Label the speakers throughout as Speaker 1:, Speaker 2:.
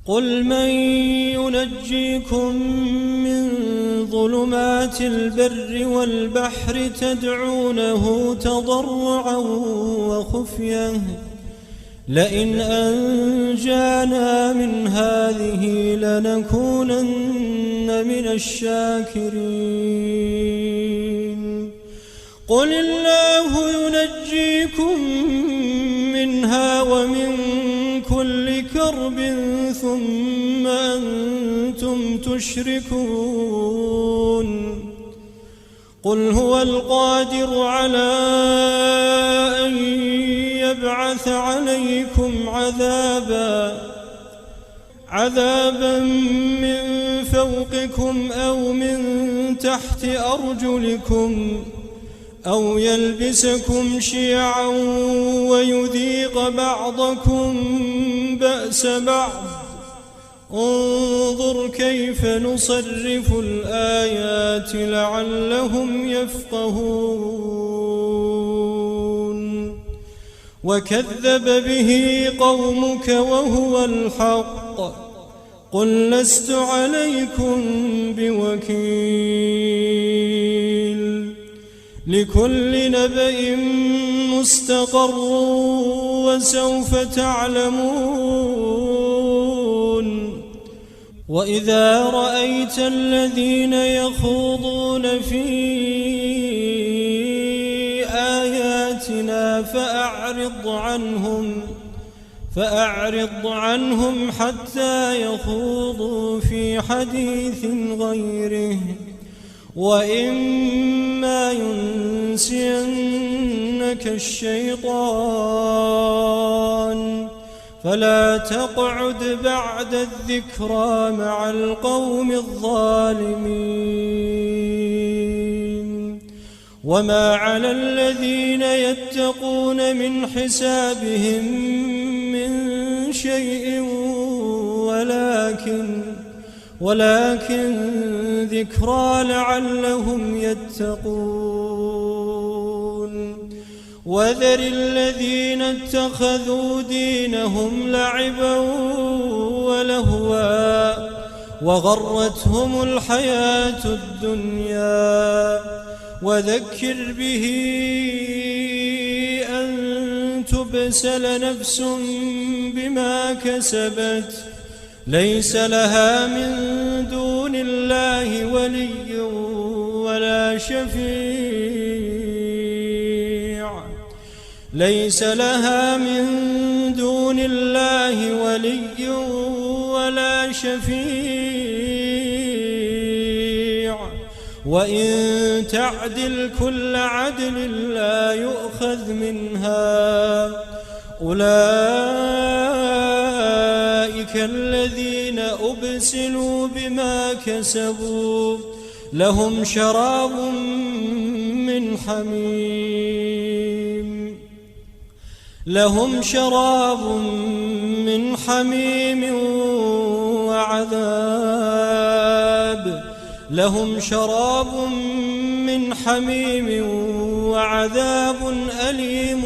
Speaker 1: قل من ينجيكم من ظلمات البر والبحر تدعونه تضرعا وخفية لئن أنجانا من هذه لنكونن من الشاكرين قل الله ينجيكم منها ومن كل كرب ثم أنتم تشركون قل هو القادر على أن يبعث عليكم عذابا من فوقكم أو من تحت أرجلكم أو يلبسكم شيعا ويذيق بعضكم بأس بعض انظر كيف نصرف الآيات لعلهم يفقهون وكذب به قومك وهو الحق قل لست عليكم بوكيل لكل نبأ مستقر وسوف تعلمون وإذا رأيت الذين يخوضون في آياتنا فأعرض عنهم حتى يخوضوا في حديث غيره وإما ينسينك الشيطان فلا تقعد بعد الذكرى مع القوم الظالمين وما على الذين يتقون من حسابهم من شيء ولكن ذكرى لعلهم يتقون وذر الذين اتخذوا دينهم لعبا ولهوا وغرتهم الحياة الدنيا وذكر به أن تبسل نفس بما كسبت ليس لها من دون الله ولي ولا شفيع ليس لها من دون الله ولي ولا شفيع وإن تعدل كل عدل لا يؤخذ منها أولئك الذين أبسلوا بما كسبوا لهم شراب من حميم وعذاب أليم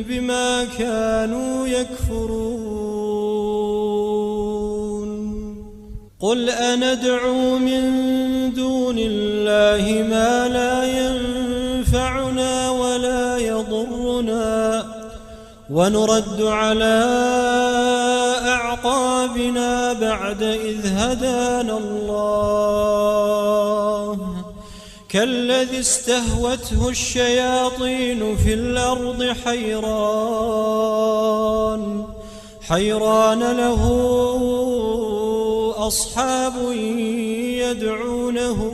Speaker 1: بما كانوا يكفرون قل أندعو من دون الله ما لا ينفعنا ولا يضرنا ونرد على أعقابنا بعد إذ هدانا الله كالذي استهوته الشياطين في الأرض حيران له أصحاب يدعونه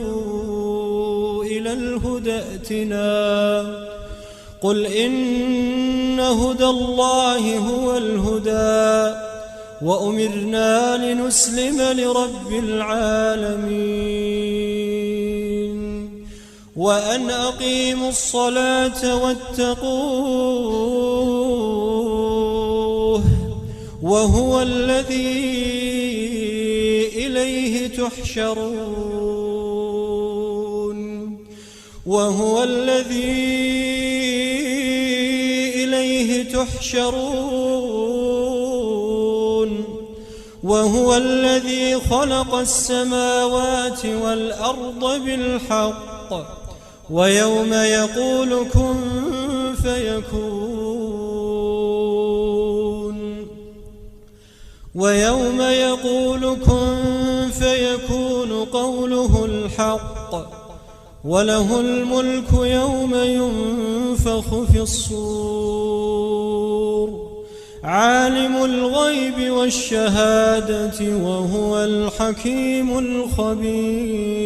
Speaker 1: إلى الهدى ائتنا قل إن هدى الله هو الهدى وأمرنا لنسلم لرب العالمين وأن أقيموا الصلاة واتقوه وهو الذي إليه تحشرون وهو الذي خلق السماوات والأرض بالحق ويوم يقول كن فيكون قوله الحق وله الملك يوم ينفخ في الصور عالم الغيب والشهادة وهو الحكيم الخبير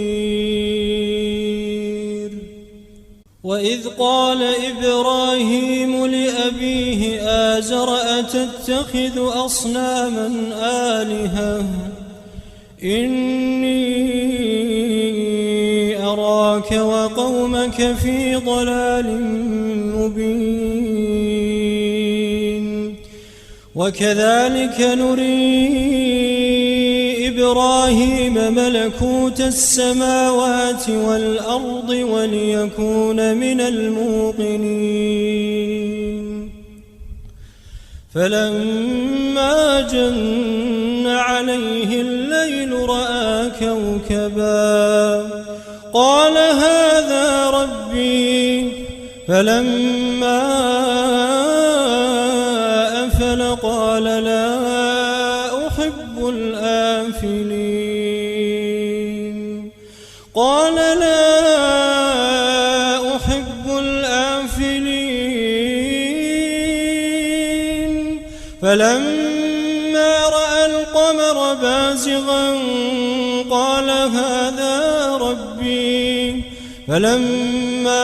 Speaker 1: وإذ قال إبراهيم لأبيه آزر أتتخذ أصناما آلهة إني أراك وقومك في ضلال مبين وكذلك نري إبراهيم ملكوت السماوات والأرض وليكون من الموقنين فلما جن عليه الليل رأى كوكبا قال هذا ربي فلما أفل قال لا أحب الآفلين فلما رأى القمر بازغا قال هذا ربي فلما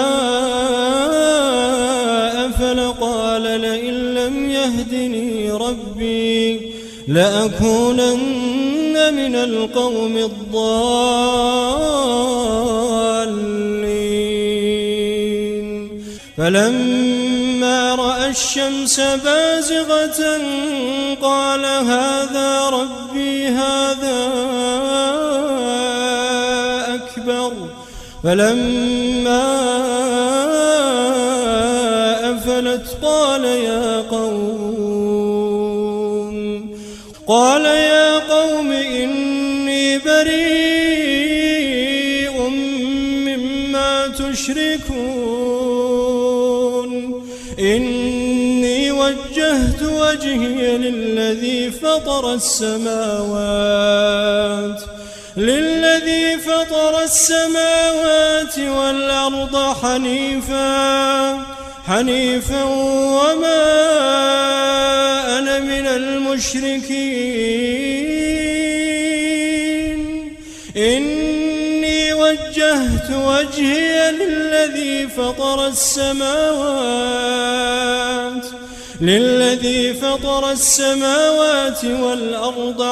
Speaker 1: أفل قال لئن لم يهدني ربي لأكونن من القوم الضالين فلما رأى الشمس بازغة قال هذا ربي هذا أكبر فلما أفلت قال يا قوم إني بريء مما تشركون إني وجهت وجهي للذي فطر السماوات والأرض حنيفا وما أنا من المشركين إني وجهت وجهي للذي فطر السماوات والأرض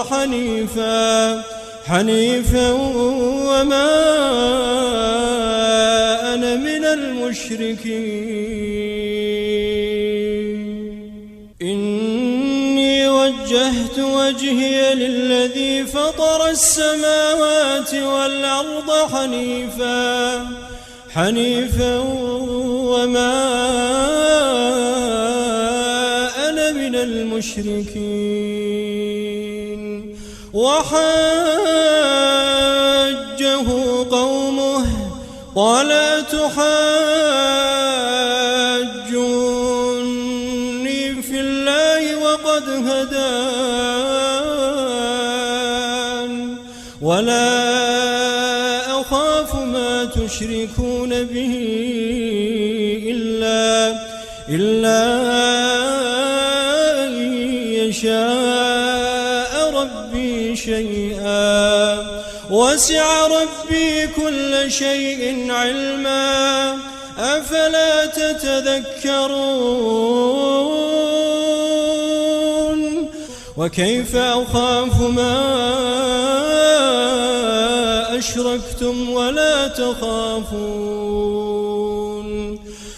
Speaker 1: حنيفا وما أنا من المشركين إني وجهت وجهي للذي فطر السماوات والأرض حنيفا وما أنا من المشركين وحاجه قومه قال أتحاجوني في الله وقد هدان ولا أخاف ما تشركون به إلا أن يشاء ربي شيئا وسع ربي كل شيء علما أفلا تتذكرون وكيف أخاف ما أشركتم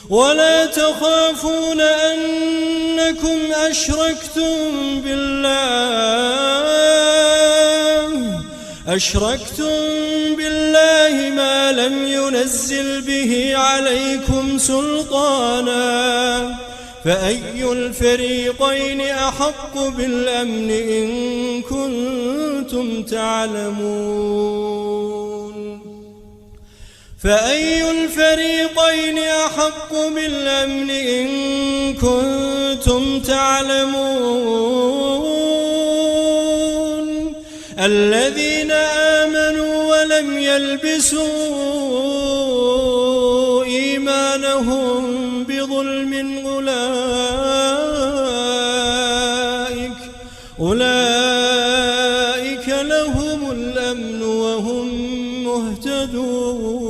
Speaker 1: ولا تخافون أنكم أشركتم بالله ما لم ينزل به عليكم سلطانا فأي الفريقين أحق بالأمن إن كنتم كنتم تعلمون فأي الفريقين أحق بالأمن إن كنتم تعلمون الذين آمنوا ولم يلبسوا إيمانهم بظلم أولئك لهم الأمن وهم مهتدون